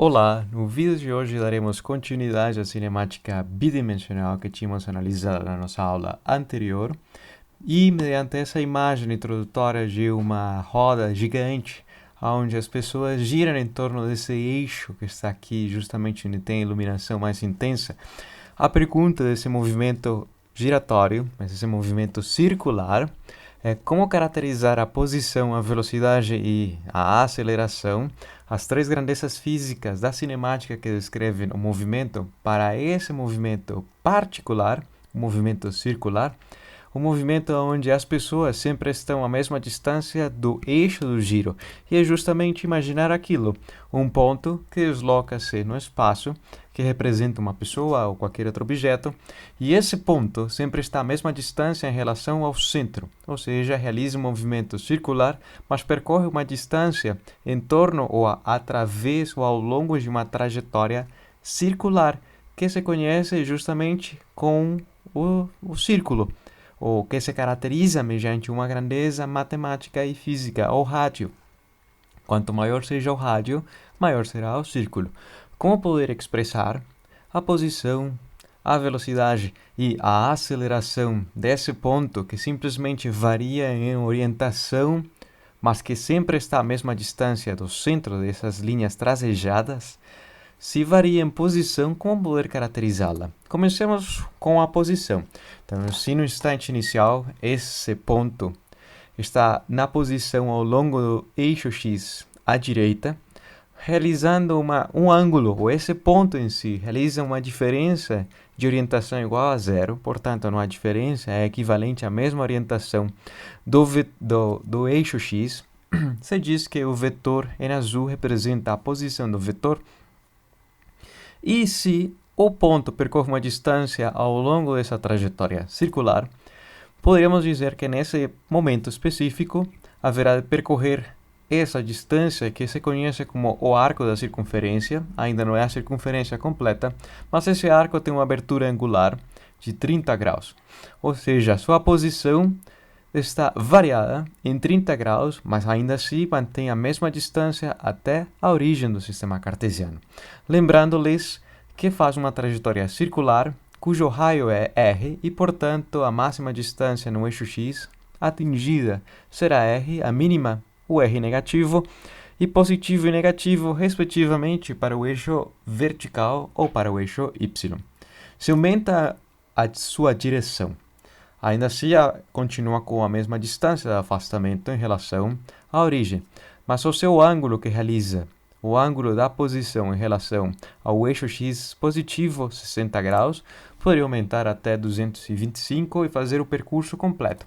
Olá, no vídeo de hoje daremos continuidade à cinemática bidimensional que tínhamos analisado na nossa aula anterior e mediante essa imagem introdutória de uma roda gigante onde as pessoas giram em torno desse eixo que está aqui justamente onde tem a iluminação mais intensa, a pergunta desse movimento giratório, esse movimento circular, é como caracterizar a posição, a velocidade e a aceleração, as três grandezas físicas da cinemática que descrevem o movimento, para esse movimento particular, o movimento circular, o movimento onde as pessoas sempre estão à mesma distância do eixo do giro. E é justamente imaginar aquilo, um ponto que desloca-se no espaço, que representa uma pessoa ou qualquer outro objeto, e esse ponto sempre está à mesma distância em relação ao centro, ou seja, realiza um movimento circular, mas percorre uma distância em torno ou através ou ao longo de uma trajetória circular, que se conhece justamente com o círculo, ou que se caracteriza mediante uma grandeza matemática e física, o rádio. Quanto maior seja o rádio, maior será o círculo. Como poder expressar a posição, a velocidade e a aceleração desse ponto que simplesmente varia em orientação, mas que sempre está à mesma distância do centro dessas linhas tracejadas? Se varia em posição, como poder caracterizá-la? Comecemos com a posição. Então, se no instante inicial esse ponto está na posição ao longo do eixo X à direita, realizando um ângulo, ou esse ponto em si, realiza uma diferença de orientação igual a zero, portanto, não há diferença, é equivalente à mesma orientação do eixo X. Se diz que o vetor em azul representa a posição do vetor. E se o ponto percorre uma distância ao longo dessa trajetória circular, poderíamos dizer que nesse momento específico haverá de percorrer essa distância que se conhece como o arco da circunferência. Ainda não é a circunferência completa, mas esse arco tem uma abertura angular de 30 graus. Ou seja, sua posição está variada em 30 graus, mas ainda assim mantém a mesma distância até a origem do sistema cartesiano. Lembrando-lhes que faz uma trajetória circular, cujo raio é r e, portanto, a máxima distância no eixo x atingida será r, a mínima o r negativo, e positivo e negativo, respectivamente, para o eixo vertical ou para o eixo y. Se aumenta a sua direção, ainda assim, continua com a mesma distância de afastamento em relação à origem, mas o seu ângulo que realiza, o ângulo da posição em relação ao eixo x positivo, 60 graus, poderia aumentar até 225 e fazer o percurso completo.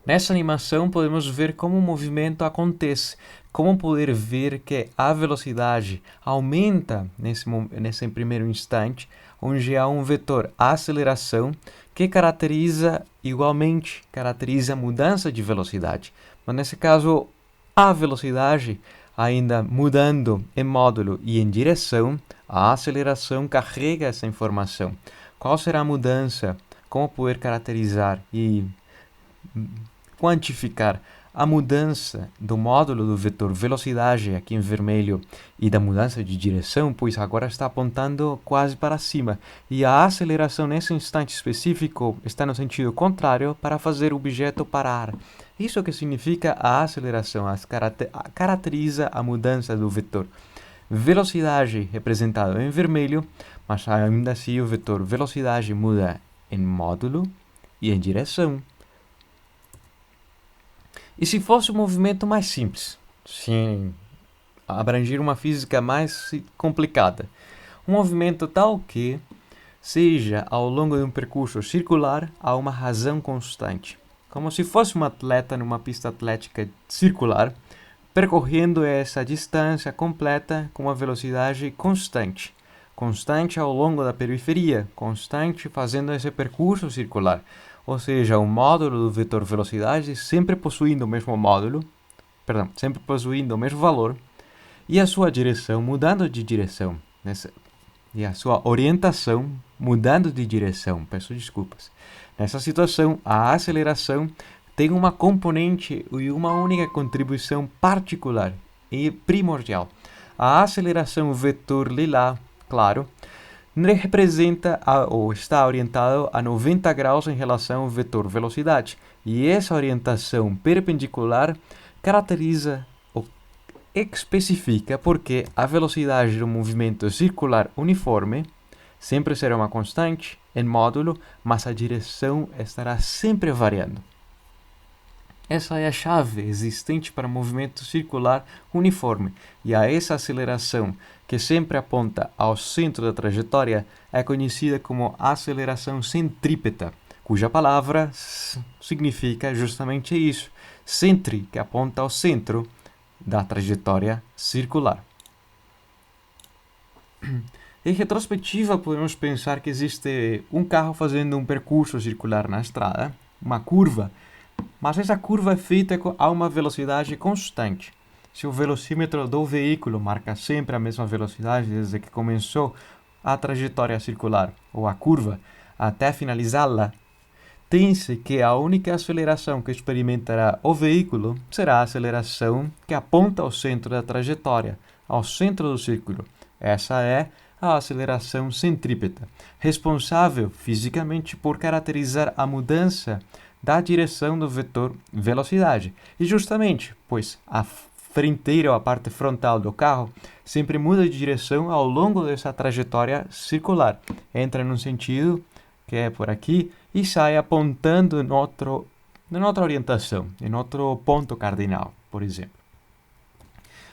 Nessa animação, podemos ver como o movimento acontece, como poder ver que a velocidade aumenta nesse primeiro instante, onde há um vetor aceleração que caracteriza a mudança de velocidade. Mas nesse caso, a velocidade ainda mudando em módulo e em direção, a aceleração carrega essa informação. Qual será a mudança? Como poder caracterizar e quantificar a mudança do módulo do vetor velocidade aqui em vermelho e da mudança de direção, pois agora está apontando quase para cima, e a aceleração nesse instante específico está no sentido contrário para fazer o objeto parar. Isso que significa a aceleração, caracteriza a mudança do vetor velocidade representado em vermelho, mas ainda assim o vetor velocidade muda em módulo e em direção. E se fosse um movimento mais simples, sem abranger uma física mais complicada, um movimento tal que seja ao longo de um percurso circular a uma razão constante, como se fosse um atleta numa pista atlética circular, percorrendo essa distância completa com uma velocidade constante, constante ao longo da periferia, constante fazendo esse percurso circular. Ou seja, o módulo do vetor velocidade sempre possuindo o mesmo valor, e a sua direção mudando de direção, e a sua orientação mudando de direção, peço desculpas. Nessa situação, a aceleração tem uma componente e uma única contribuição particular e primordial. A aceleração vetor lilá, claro, representa ou está orientado a 90 graus em relação ao vetor velocidade. E essa orientação perpendicular caracteriza ou especifica porque a velocidade do movimento circular uniforme sempre será uma constante em módulo, mas a direção estará sempre variando. Essa é a chave existente para movimento circular uniforme, e a essa aceleração, que sempre aponta ao centro da trajetória, é conhecida como aceleração centrípeta, cuja palavra significa justamente isso, centri, que aponta ao centro da trajetória circular. Em retrospectiva, podemos pensar que existe um carro fazendo um percurso circular na estrada, uma curva, mas essa curva é feita a uma velocidade constante. Se o velocímetro do veículo marca sempre a mesma velocidade desde que começou a trajetória circular ou a curva até finalizá-la, tem-se que a única aceleração que experimentará o veículo será a aceleração que aponta ao centro da trajetória, ao centro do círculo. Essa é a aceleração centrípeta, responsável fisicamente por caracterizar a mudança da direção do vetor velocidade. E justamente, pois a fronteira ou a parte frontal do carro sempre muda de direção ao longo dessa trajetória circular. Entra num sentido, que é por aqui, e sai apontando em outra orientação, em outro ponto cardinal, por exemplo.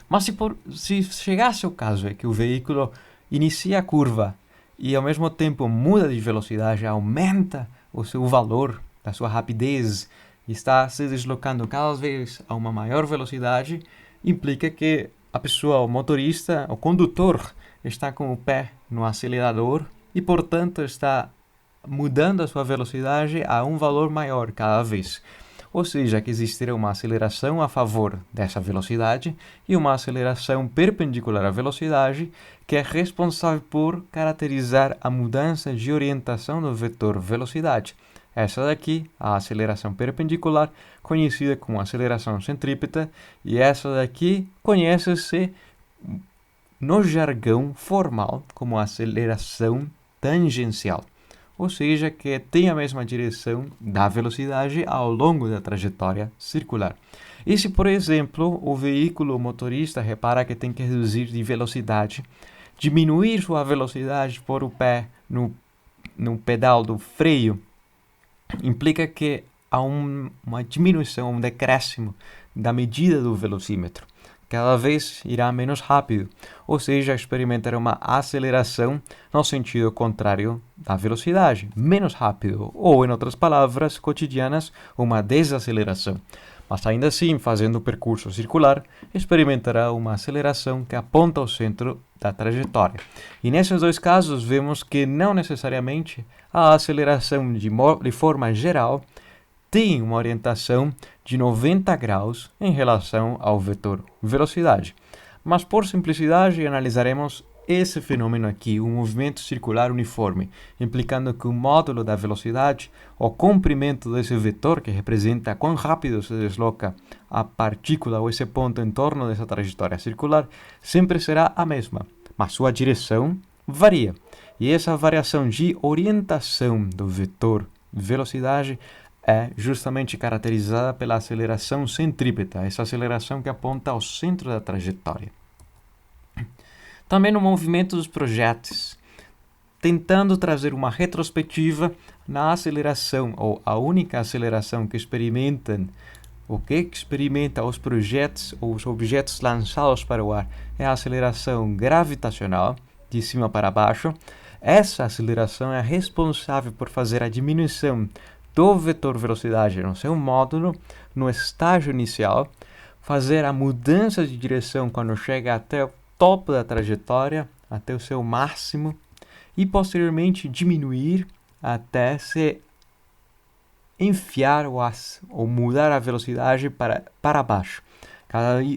Mas se chegasse o caso é que o veículo inicia a curva e ao mesmo tempo muda de velocidade, aumenta o seu valor, a sua rapidez, está se deslocando cada vez a uma maior velocidade, implica que a pessoa, o motorista, o condutor, está com o pé no acelerador e, portanto, está mudando a sua velocidade a um valor maior cada vez. Ou seja, que existirá uma aceleração a favor dessa velocidade e uma aceleração perpendicular à velocidade, que é responsável por caracterizar a mudança de orientação do vetor velocidade. Essa daqui, a aceleração perpendicular, conhecida como aceleração centrípeta, e essa daqui conhece-se no jargão formal como aceleração tangencial, ou seja, que tem a mesma direção da velocidade ao longo da trajetória circular. E se, por exemplo, o veículo motorista repara que tem que reduzir de velocidade, diminuir sua velocidade, pôr o pé no pedal do freio, implica que há uma diminuição, um decréscimo da medida do velocímetro. Cada vez irá menos rápido, ou seja, experimentará uma aceleração no sentido contrário da velocidade, menos rápido, ou, em outras palavras cotidianas, uma desaceleração. Mas ainda assim, fazendo o percurso circular, experimentará uma aceleração que aponta ao centro da trajetória. E nesses dois casos, vemos que não necessariamente a aceleração de forma geral tem uma orientação de 90 graus em relação ao vetor velocidade. Mas por simplicidade analisaremos esse fenômeno aqui, um movimento circular uniforme, implicando que o módulo da velocidade, o comprimento desse vetor, que representa quão rápido se desloca a partícula ou esse ponto em torno dessa trajetória circular, sempre será a mesma, mas sua direção varia. E essa variação de orientação do vetor velocidade é justamente caracterizada pela aceleração centrípeta, essa aceleração que aponta ao centro da trajetória. Também no movimento dos projéteis, tentando trazer uma retrospectiva na aceleração, ou a única aceleração que experimenta os projéteis ou os objetos lançados para o ar é a aceleração gravitacional, de cima para baixo. Essa aceleração é responsável por fazer a diminuição do vetor velocidade no seu módulo, no estágio inicial, fazer a mudança de direção quando chega até o topo da trajetória, até o seu máximo, e posteriormente diminuir até se enfiar ou mudar a velocidade para baixo,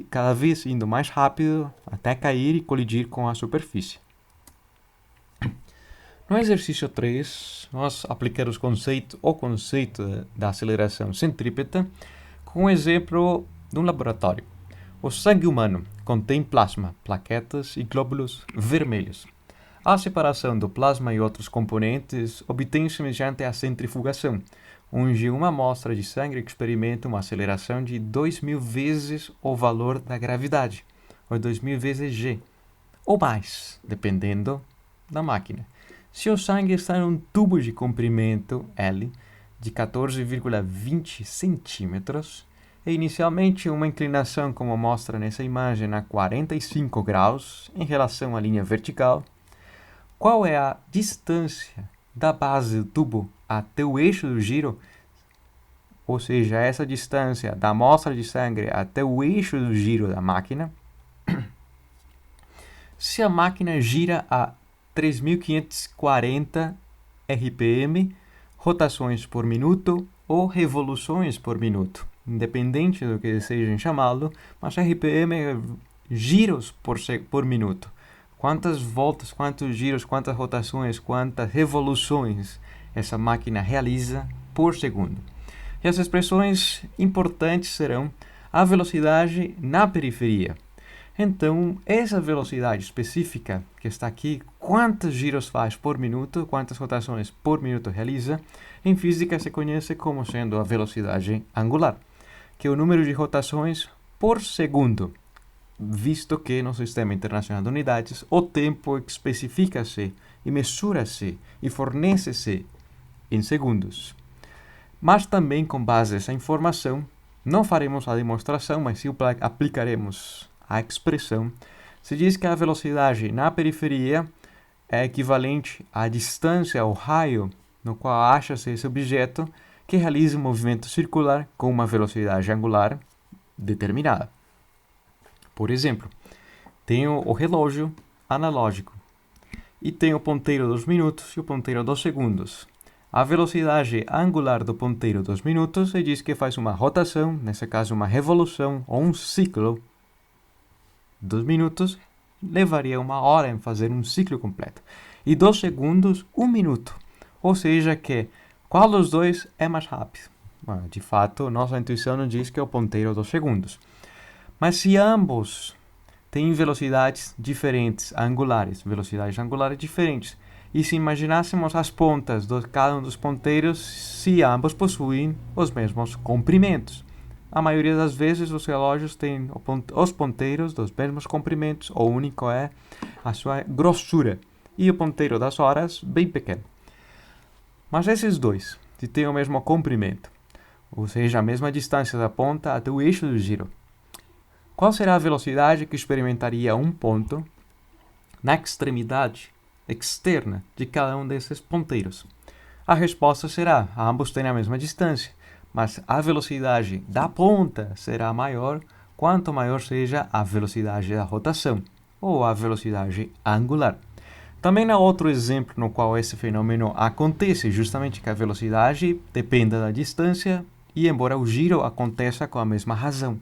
cada vez indo mais rápido até cair e colidir com a superfície. No exercício 3, nós aplicamos o conceito da aceleração centrípeta com um exemplo de um laboratório. O sangue humano contém plasma, plaquetas e glóbulos vermelhos. A separação do plasma e outros componentes obtém-se mediante a centrifugação, onde uma amostra de sangue experimenta uma aceleração de 2.000 vezes o valor da gravidade, ou 2.000 vezes g, ou mais, dependendo da máquina. Se o sangue está num tubo de comprimento L de 14,20 centímetros, e inicialmente uma inclinação, como mostra nessa imagem, a 45 graus em relação à linha vertical, qual é a distância da base do tubo até o eixo do giro, ou seja, essa distância da amostra de sangue até o eixo do giro da máquina, se a máquina gira a 3.540 RPM, rotações por minuto ou revoluções por minuto, independente do que desejem chamá-lo, mas RPM é giros por minuto. Quantas voltas, quantos giros, quantas rotações, quantas revoluções essa máquina realiza por segundo. E as expressões importantes serão a velocidade na periferia. Então, essa velocidade específica que está aqui, quantos giros faz por minuto, quantas rotações por minuto realiza, em física se conhece como sendo a velocidade angular, que é o número de rotações por segundo, visto que no Sistema Internacional de Unidades o tempo especifica-se e mesura-se e fornece-se em segundos. Mas também, com base nessa informação, não faremos a demonstração, mas sim aplicaremos a expressão. Se diz que a velocidade na periferia é equivalente à distância ao raio no qual acha-se esse objeto que realiza um movimento circular com uma velocidade angular determinada. Por exemplo, tenho o relógio analógico e tenho o ponteiro dos minutos e o ponteiro dos segundos. A velocidade angular do ponteiro dos minutos se diz que faz uma rotação, nesse caso uma revolução ou um ciclo dos minutos, levaria 1 hora em fazer um ciclo completo. E dos segundos, 1 minuto. Ou seja, que qual dos dois é mais rápido? De fato, nossa intuição nos diz que é o ponteiro dos segundos. Mas se ambos têm velocidades diferentes, velocidades angulares diferentes, e se imaginássemos as pontas de cada um dos ponteiros, se ambos possuem os mesmos comprimentos. A maioria das vezes os relógios têm os ponteiros dos mesmos comprimentos, o único é a sua grossura, e o ponteiro das horas bem pequeno. Mas esses dois, se têm o mesmo comprimento, ou seja, a mesma distância da ponta até o eixo do giro, qual será a velocidade que experimentaria um ponto na extremidade externa de cada um desses ponteiros? A resposta será: ambos têm a mesma distância, mas a velocidade da ponta será maior quanto maior seja a velocidade da rotação, ou a velocidade angular. Também há outro exemplo no qual esse fenômeno acontece, justamente que a velocidade dependa da distância, e embora o giro aconteça com a mesma razão.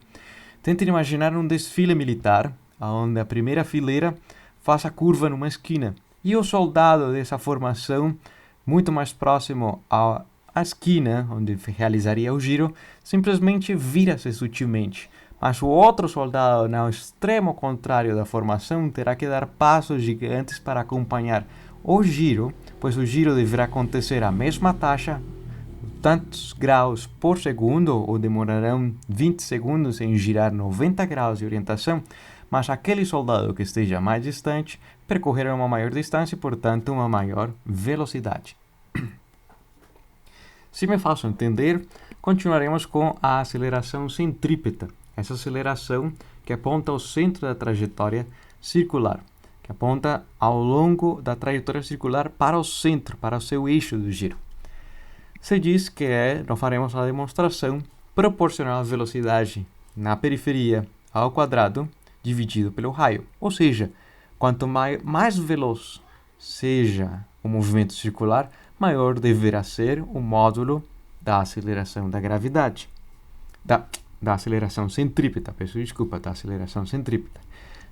Tentem imaginar um desfile militar, onde a primeira fileira faz a curva numa esquina, e o soldado dessa formação, muito mais próximo à esquina, onde realizaria o giro, simplesmente vira-se sutilmente. Mas o outro soldado, no extremo contrário da formação, terá que dar passos gigantes para acompanhar o giro, pois o giro deverá acontecer à mesma taxa, tantos graus por segundo, ou demorarão 20 segundos em girar 90 graus de orientação, mas aquele soldado que esteja mais distante percorrerá uma maior distância e, portanto, uma maior velocidade. Se me faço entender, continuaremos com a aceleração centrípeta, essa aceleração que aponta ao centro da trajetória circular, que aponta ao longo da trajetória circular para o centro, para o seu eixo do giro. Se diz que nós faremos a demonstração proporcional à velocidade na periferia ao quadrado dividido pelo raio. Ou seja, quanto mais veloz seja o movimento circular, maior deverá ser o módulo da aceleração da gravidade. Da aceleração centrípeta, da aceleração centrípeta.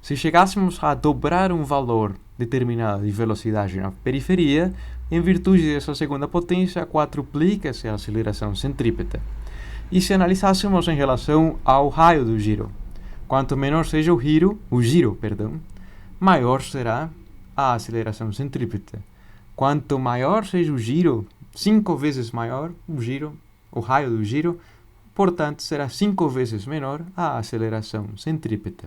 Se chegássemos a dobrar um valor determinado de velocidade na periferia, em virtude dessa segunda potência, quadruplica-se a aceleração centrípeta. E se analisássemos em relação ao raio do giro, Quanto menor seja o giro, maior será a aceleração centrípeta. Quanto maior seja o giro, 5 vezes maior o raio do giro, portanto, será 5 vezes menor a aceleração centrípeta.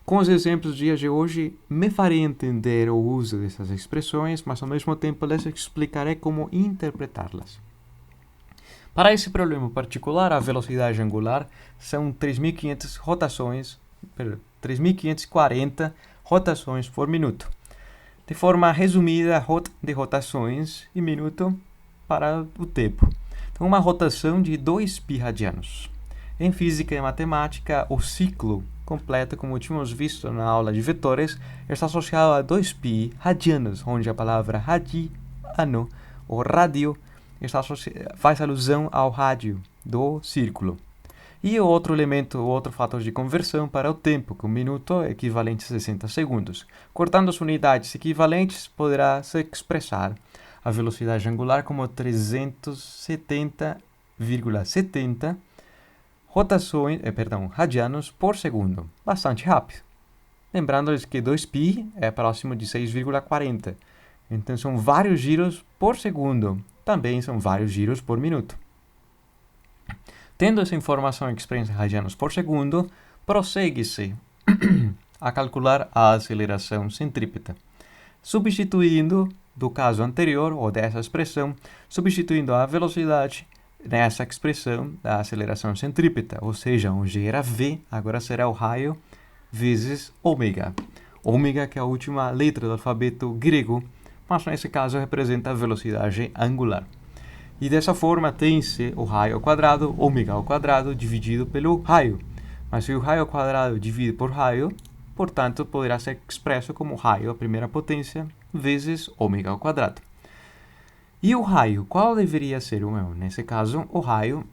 Com os exemplos do dia de hoje, me farei entender o uso dessas expressões, mas ao mesmo tempo lhes explicarei como interpretá-las. Para esse problema particular, a velocidade angular são 3.540 rotações por minuto. De forma resumida, de rotações e minuto para o tempo. Então, uma rotação de 2 pi radianos. Em física e matemática, o ciclo completo, como tínhamos visto na aula de vetores, está associado a 2 pi radianos, onde a palavra radiano, ou rádio, faz alusão ao rádio do círculo. E o outro fator de conversão para o tempo, que o minuto é equivalente a 60 segundos. Cortando as unidades equivalentes, poderá-se expressar a velocidade angular como 370,70 radianos por segundo. Bastante rápido. Lembrando-lhes que 2π é próximo de 6,40. Então são vários giros por segundo. Também são vários giros por minuto. Tendo essa informação expressa em radianos por segundo, prossegue-se a calcular a aceleração centrípeta. Substituindo, do caso anterior, ou dessa expressão, substituindo a velocidade nessa expressão da aceleração centrípeta, ou seja, onde era V, agora será o raio vezes ômega. Ômega, que é a última letra do alfabeto grego, mas nesse caso representa a velocidade angular. E dessa forma tem-se o raio ao quadrado, ômega ao quadrado, dividido pelo raio. Mas se o raio ao quadrado divide por raio, portanto, poderá ser expresso como raio à primeira potência vezes ômega ao quadrado. E o raio, qual deveria ser o meu? Nesse caso, o raio,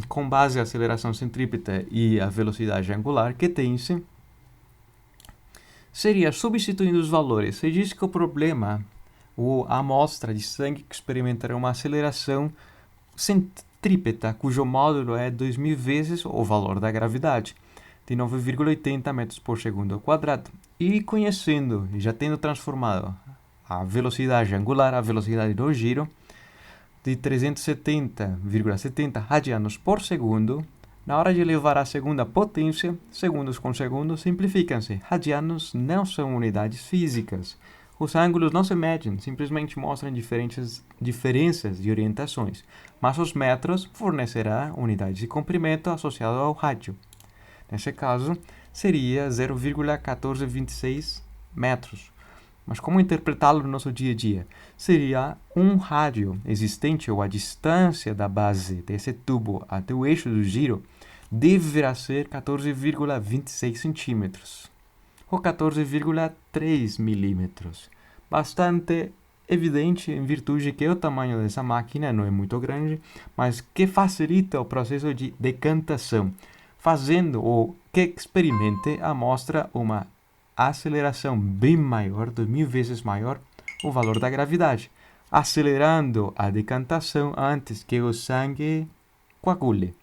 com base na aceleração centrípeta e a velocidade angular que tem-se, seria substituindo os valores. Se diz que o problema, a amostra de sangue que experimentará uma aceleração centrípeta, cujo módulo é 2.000 vezes o valor da gravidade, de 9,80 metros por segundo ao quadrado. E conhecendo, e já tendo transformado a velocidade angular, a velocidade do giro, de 370,70 radianos por segundo, na hora de levar a segunda potência, segundos com segundos, simplificam-se. Radianos não são unidades físicas. Os ângulos não se medem, simplesmente mostram diferenças de orientações. Mas os metros fornecerá unidades de comprimento associado ao rádio. Nesse caso, seria 0,1426 metros. Mas como interpretá-lo no nosso dia a dia? Seria um rádio existente, ou a distância da base desse tubo até o eixo do giro deverá ser 14,26 centímetros, ou 14,3 milímetros. Bastante evidente em virtude que o tamanho dessa máquina não é muito grande, mas que facilita o processo de decantação, fazendo o que experimente a amostra uma aceleração bem maior, 2.000 vezes maior, o valor da gravidade, acelerando a decantação antes que o sangue coagule.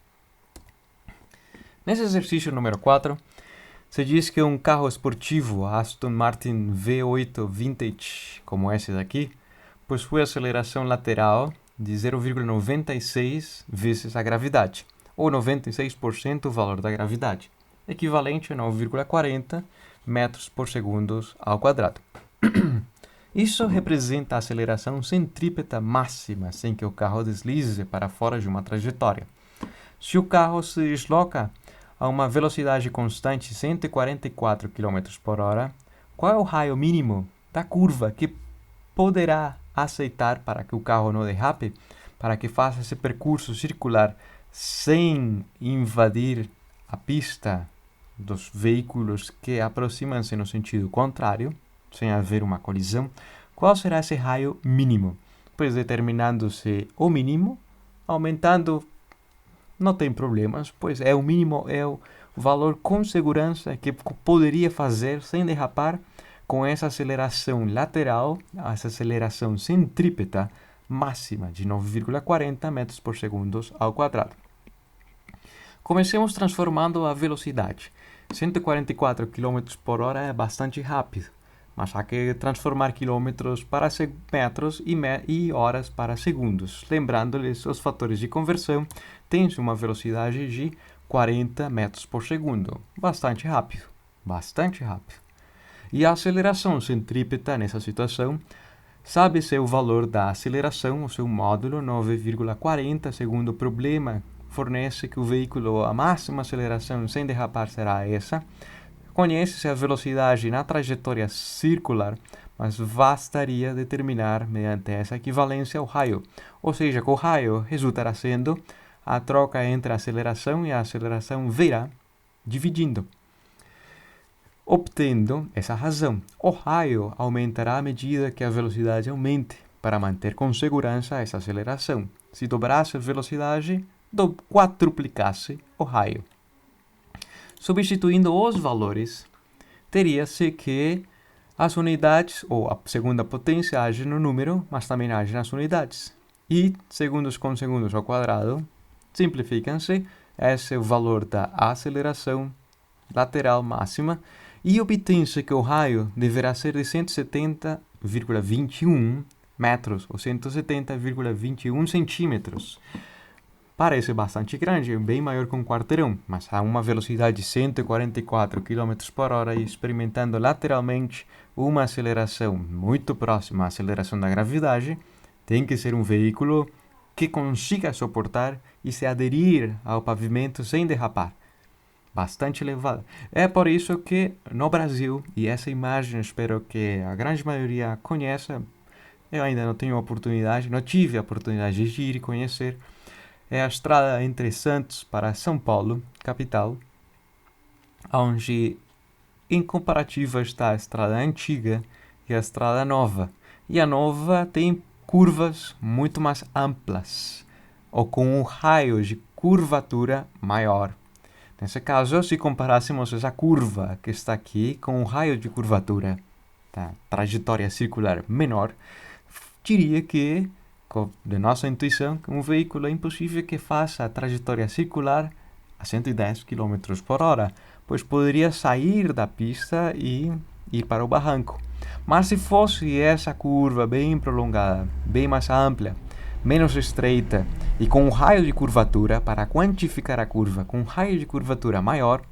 Nesse exercício número 4, se diz que um carro esportivo Aston Martin V8 Vintage, como esse daqui, possui aceleração lateral de 0,96 vezes a gravidade, ou 96% o valor da gravidade, equivalente a 9,40 metros por segundo ao quadrado. Isso representa a aceleração centrípeta máxima sem que o carro deslize para fora de uma trajetória. Se o carro se desloca a uma velocidade constante de 144 km por hora, qual é o raio mínimo da curva que poderá aceitar para que o carro não derrape, para que faça esse percurso circular sem invadir a pista dos veículos que aproximam-se no sentido contrário, sem haver uma colisão? Qual será esse raio mínimo? Pois determinando-se o mínimo, aumentando, não tem problemas, pois o mínimo é o valor com segurança que poderia fazer sem derrapar com essa aceleração lateral, essa aceleração centrípeta máxima de 9,40 metros por segundo ao quadrado. Comecemos transformando a velocidade. 144 km por hora é bastante rápido, mas há que transformar quilômetros para metros e horas para segundos. Lembrando-lhes, os fatores de conversão têm uma velocidade de 40 metros por segundo. Bastante rápido, bastante rápido. E a aceleração centrípeta nessa situação, sabe-se o valor da aceleração, o seu módulo 9,40, segundo o problema, fornece que o veículo, a máxima aceleração sem derrapar será essa. Conhece-se a velocidade na trajetória circular, mas bastaria determinar mediante essa equivalência o raio. Ou seja, que o raio resultará sendo a troca entre a aceleração e a aceleração verá dividindo. Obtendo essa razão, o raio aumentará à medida que a velocidade aumente, para manter com segurança essa aceleração. Se dobrasse a velocidade, quadruplicasse o raio. Substituindo os valores, teria-se que as unidades, ou a segunda potência, age no número, mas também age nas unidades. E segundos com segundos ao quadrado, simplificam-se, esse é o valor da aceleração lateral máxima, e obtém-se que o raio deverá ser de 170,21 metros, ou 170,21 centímetros. Parece bastante grande, bem maior que um quarteirão, mas a uma velocidade de 144 km por hora e experimentando lateralmente uma aceleração muito próxima à aceleração da gravidade, tem que ser um veículo que consiga suportar e se aderir ao pavimento sem derrapar. Bastante elevada. É por isso que no Brasil, e essa imagem espero que a grande maioria conheça, eu ainda não tive a oportunidade de ir e conhecer, é a estrada entre Santos para São Paulo, capital, onde em comparativa está a estrada antiga e a estrada nova. E a nova tem curvas muito mais amplas, ou com um raio de curvatura maior. Nesse caso, se comparássemos essa curva que está aqui com um raio de curvatura da trajetória circular menor, diria que, de nossa intuição, um veículo é impossível que faça a trajetória circular a 110 km por hora, pois poderia sair da pista e ir para o barranco. Mas se fosse essa curva bem prolongada, bem mais ampla, menos estreita e com um raio de curvatura, para quantificar a curva com um raio de curvatura maior,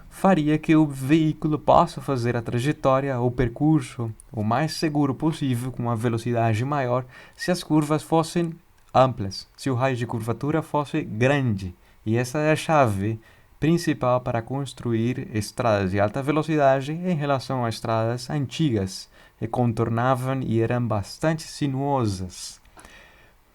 faria que o veículo possa fazer a trajetória ou percurso o mais seguro possível com uma velocidade maior se as curvas fossem amplas, se o raio de curvatura fosse grande. E essa é a chave principal para construir estradas de alta velocidade em relação a estradas antigas, que contornavam e eram bastante sinuosas.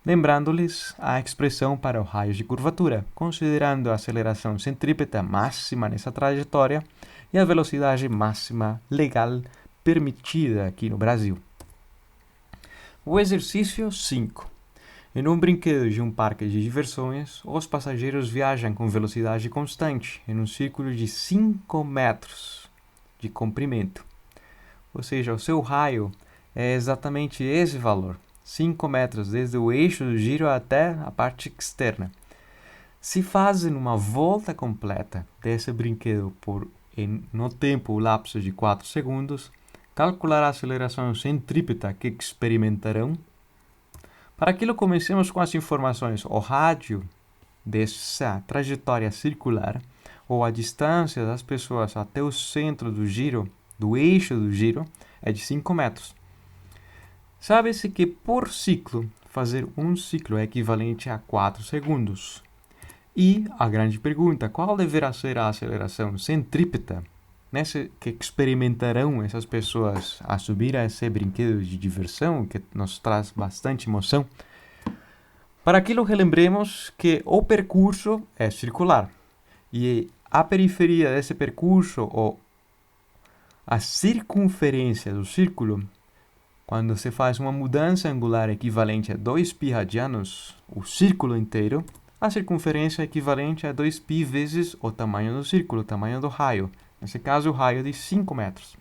Lembrando-lhes a expressão para o raio de curvatura, considerando a aceleração centrípeta máxima nessa trajetória e a velocidade máxima legal permitida aqui no Brasil. O exercício 5. Em um brinquedo de um parque de diversões, os passageiros viajam com velocidade constante em um círculo de 5 metros de comprimento. Ou seja, o seu raio é exatamente esse valor. 5 metros desde o eixo do giro até a parte externa. Se fazem uma volta completa desse brinquedo no tempo o lapso de 4 segundos, calcular a aceleração centrípeta que experimentarão. Para aquilo, comecemos com as informações. O rádio dessa trajetória circular, ou a distância das pessoas até o centro do giro, do eixo do giro, é de 5 metros. Sabe-se que por ciclo, fazer um ciclo é equivalente a 4 segundos. E a grande pergunta, qual deverá ser a aceleração centrípeta nessa que experimentarão essas pessoas a subir a esse brinquedo de diversão, que nos traz bastante emoção? Para aquilo, relembremos que o percurso é circular. E a periferia desse percurso, ou a circunferência do círculo, quando se faz uma mudança angular equivalente a 2π radianos, o círculo inteiro, a circunferência é equivalente a 2π vezes o tamanho do círculo, o tamanho do raio. Nesse caso, o raio de 5 metros.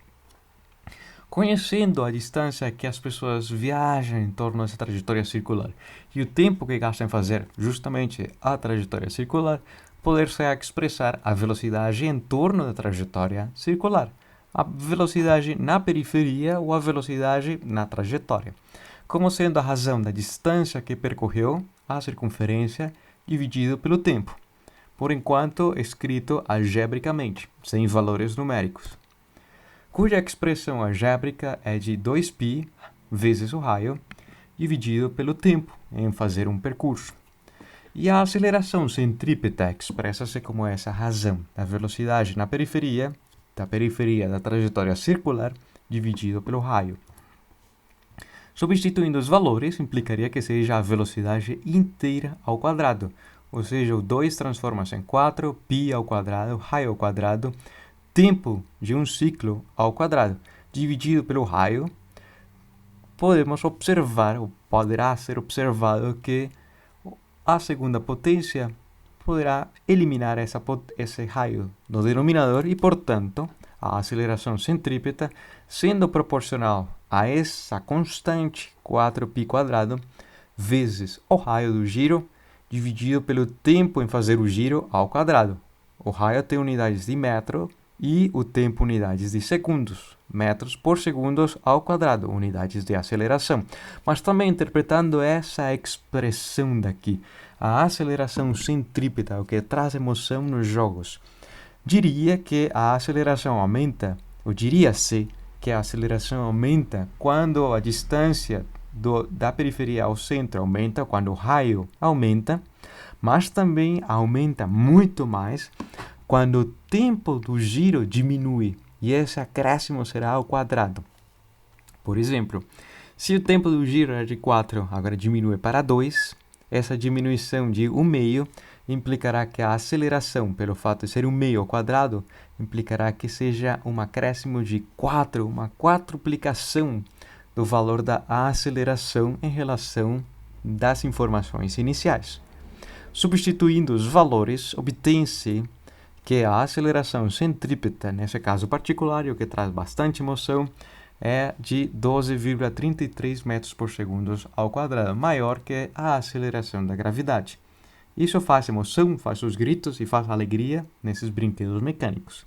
Conhecendo a distância que as pessoas viajam em torno dessa trajetória circular e o tempo que gastam em fazer justamente a trajetória circular, poder-se expressar a velocidade em torno da trajetória circular, a velocidade na periferia ou a velocidade na trajetória, como sendo a razão da distância que percorreu, a circunferência, dividido pelo tempo, por enquanto escrito algebricamente, sem valores numéricos, cuja expressão algébrica é de 2π vezes o raio, dividido pelo tempo em fazer um percurso. E a aceleração centrípeta expressa-se como essa razão da velocidade na periferia da trajetória circular, dividido pelo raio. Substituindo os valores, implicaria que seja a velocidade inteira ao quadrado, ou seja, o 2 transforma-se em 4π ao quadrado, raio ao quadrado, tempo de um ciclo ao quadrado, dividido pelo raio. Podemos observar, ou poderá ser observado, que a segunda potência poderá eliminar esse raio do denominador e, portanto, a aceleração centrípeta, sendo proporcional a essa constante 4π quadrado vezes o raio do giro dividido pelo tempo em fazer o giro ao quadrado. O raio tem unidades de metro e o tempo unidades de segundos, metros por segundos ao quadrado, unidades de aceleração. Mas também interpretando essa expressão daqui, a aceleração centrípeta, o que traz emoção nos jogos, diria que a aceleração aumenta, ou diria-se que a aceleração aumenta quando a distância da periferia ao centro aumenta, quando o raio aumenta, mas também aumenta muito mais quando o tempo do giro diminui, e esse acréscimo será ao quadrado. Por exemplo, se o tempo do giro era de 4, agora diminui para 2, essa diminuição de 1/2 implicará que a aceleração, pelo fato de ser 1/2 ao quadrado, implicará que seja um acréscimo de 4, uma quadruplicação do valor da aceleração em relação das informações iniciais. Substituindo os valores, obtém-se que a aceleração centrípeta, nesse caso particular, e o que traz bastante emoção, é de 12,33 metros por segundo ao quadrado, maior que a aceleração da gravidade. Isso faz emoção, faz os gritos e faz alegria nesses brinquedos mecânicos.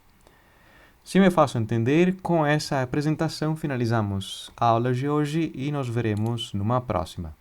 Se me faço entender, com essa apresentação finalizamos a aula de hoje e nos veremos numa próxima.